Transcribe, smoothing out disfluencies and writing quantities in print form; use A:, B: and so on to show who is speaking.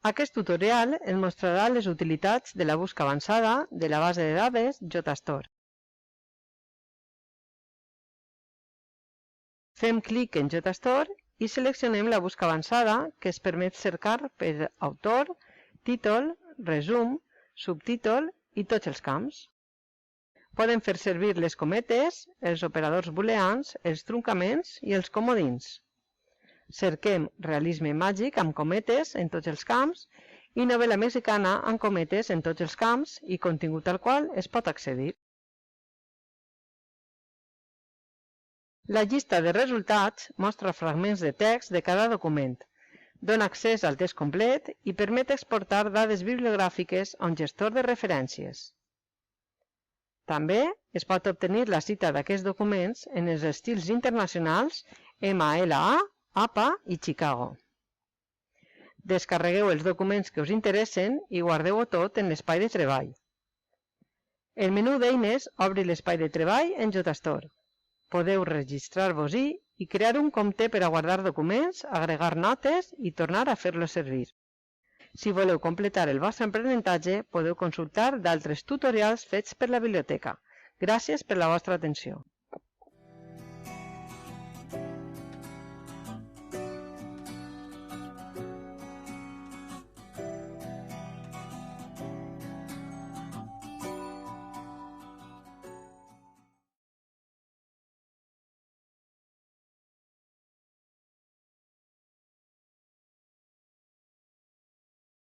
A: Aquest tutorial ens mostrarà les utilitats de la busca avançada de la base de dades JSTOR. Fem clic en JSTOR i seleccionem la busca avançada que es permet cercar per autor, títol, resum, subtítol i tots els camps. Podem fer servir les cometes, els operadors booleans, els truncaments i els comodins. Cerquem realisme màgic amb cometes en tots els camps i novel·la mexicana amb cometes en tots els camps i contingut al qual es pot accedir. La llista de resultats mostra fragments de text de cada document, dona accés al text complet i permet exportar dades bibliogràfiques a un gestor de referències. També es pot obtenir la cita d'aquests documents en els estils internacionals MLA, APA i Chicago. Descarregueu els documents que us interessen i guardeu-ho tot en l'espai de treball. El menú d'eines obre l'espai de treball en JSTOR. Podeu registrar-vos-hi i crear un compte per a guardar documents, agregar notes i tornar a fer-los servir. Si voleu completar el vostre aprenentatge, podeu consultar d'altres tutorials fets per la biblioteca. Gràcies per la vostra atenció.